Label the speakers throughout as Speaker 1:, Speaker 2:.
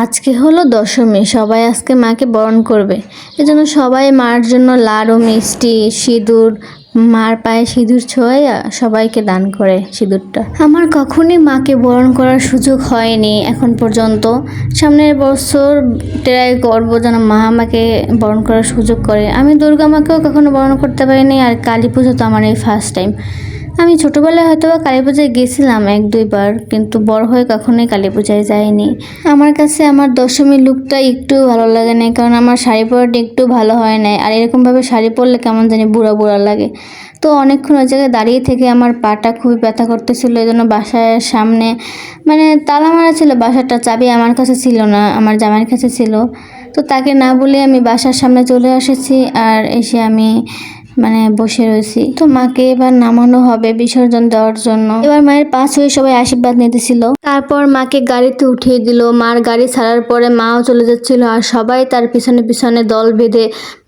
Speaker 1: আজকে হলো দশমী, সবাই আজকে মাকে বরণ করবে। এজন্য সবাই মার জন্য লাড়ু, মিষ্টি, সিঁদুর, মার পায়ে সিঁদুর ছোঁয়া সবাইকে দান করে সিঁদুরটা। আমার কখনই মাকে বরণ করার সুযোগ হয়নি এখন পর্যন্ত। সামনের বছর ট্রাই করবো যেন মা আমাকে বরণ করার সুযোগ করে। আমি দুর্গা মাকেও কখনো বরণ করতে পারিনি, আর কালী পুজো তো আমার এই ফার্স্ট টাইম। আমি ছোটোবেলায় হয়তো বা কালী পূজায় গেছিলাম 1-2 বার, কিন্তু বড় হয়ে কখনোই কালী পূজায় যাইনি। আমার কাছে আমার দশমীর লুকটা একটু ভালো লাগে না, কারণ আমার শাড়ি পরাটা একটু ভালো হয় না, আর এরকমভাবে শাড়ি পরলে কেমন জানি বুড়া বুড়া লাগে। তো অনেকক্ষণ ওই জায়গায় দাঁড়িয়ে থেকে আমার পাটা খুবই ব্যথা করতেছিল। এই জন্য বাসার সামনে মানে তালা মারা ছিল, বাসাটা চাবি আমার কাছে ছিল না, আমার জামাইয়ের কাছে ছিল। তো তাকে না বলে আমি বাসার সামনে চলে এসেছি, আর এসে আমি বসে রয়েছি। তো মাকে এবার নামানো হবে বিসর্জন দেওয়ার জন্য। এবার মায়ের পাশ হয়ে সবাই আশীর্বাদ নিতেছিল। তারপর মাকে গাড়িতে উঠিয়ে দিল। মার গাড়ি ছাড়ার পরে মাও চলে যাচ্ছিল, আর সবাই তার পিছনে পিছনে দল বেঁধে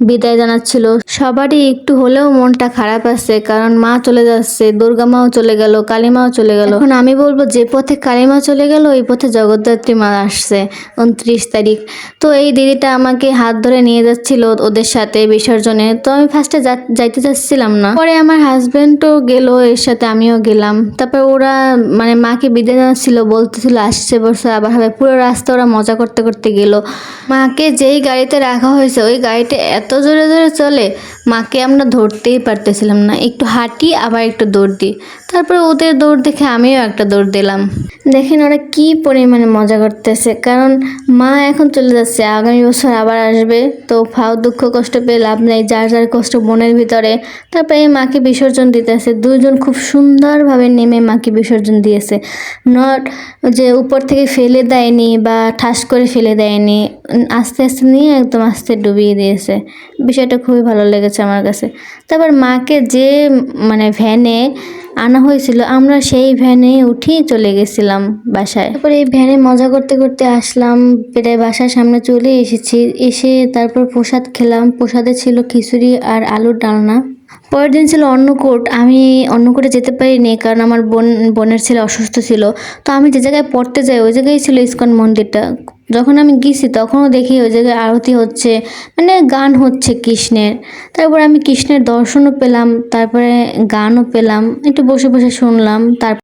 Speaker 1: বিদায় জানাচ্ছিল। সবারই একটু হলেও মনটা খারাপ আছে, কারণ মা চলে যাচ্ছে, দুর্গা মাও চলে গেল, কালী মাও চলে গেল। এখন আমি বলবো, যে পথে কালী মা চলে গেল ওই পথে জগদ্ধাত্রী মা আসছে 29 তারিখ। তো এই দিদিটা আমাকে হাত ধরে নিয়ে যাচ্ছিল ওদের সাথে বিসর্জনে। তো আমি ফার্স্টে যাইতে চাচ্ছিলাম না, পরে আমার হাজবেন্ডও গেল এর সাথে, আমিও গেলাম। তারপর ওরা মাকে বিদায় জানাচ্ছিল, বলতেছিল আসছে বছর আবার হবে। পুরো রাস্তা ওরা মজা করতে করতে গেল। মাকে যেই গাড়িতে রাখা হয়েছে ওই গাড়িটা এত জোরে জোরে চলে, মাকে আমরা ধরতেই পারতেছিলাম না। একটু হাঁটি আবার একটু দৌড় দিই। তারপরে ওদের দৌড় দেখে আমিও একটা দৌড় দিলাম। দেখেন ওরা কি পরিমাণে মজা করতেছে, কারণ মা এখন চলে যাচ্ছে, আগামী বছর আবার আসবে। তো ফাও দুঃখ কষ্ট পেয়ে লাভ নেই, যার যার কষ্ট মনের ভিতরে। তারপরে এই মাকে বিসর্জন দিতেছে, দুইজন খুব সুন্দরভাবে নেমে মাকে বিসর্জন দিয়েছে। নট যে উপর থেকে ফেলে দেয়নি বা ঠাস করে ফেলে দেয়নি, আস্তে আস্তে নিয়ে একদম আস্তে ডুবিয়ে দিয়েছে। বিষয়টা খুবই ভালো লেগেছে আমার কাছে। তারপর মাকে যে ভ্যানে আনা হয়েছিল, আমরা সেই ভ্যানে উঠেই চলে গেছিলাম বাসায়। তারপর এই ভ্যানে মজা করতে করতে আসলাম, প্রায় বাসার সামনে চলে এসেছি। এসে তারপর প্রসাদ খেলাম। প্রসাদে ছিল খিচুড়ি আর আলুর ডালনা। পরের দিন ছিল অন্নকূট। আমি অন্নকূটে যেতে পারিনি, কারণ আমার বোনের ছেলে অসুস্থ ছিল। তো আমি যে জায়গায় পড়তে যাই ওই জায়গায় ছিল ইস্কন মন্দিরটা। যখন আমি গেছি তখনও দেখি ওই জায়গায় আরতি হচ্ছে, গান হচ্ছে কৃষ্ণের। তারপর আমি কৃষ্ণের দর্শনও পেলাম, তারপরে গানও পেলাম, একটু বসে বসে শুনলাম। তারপর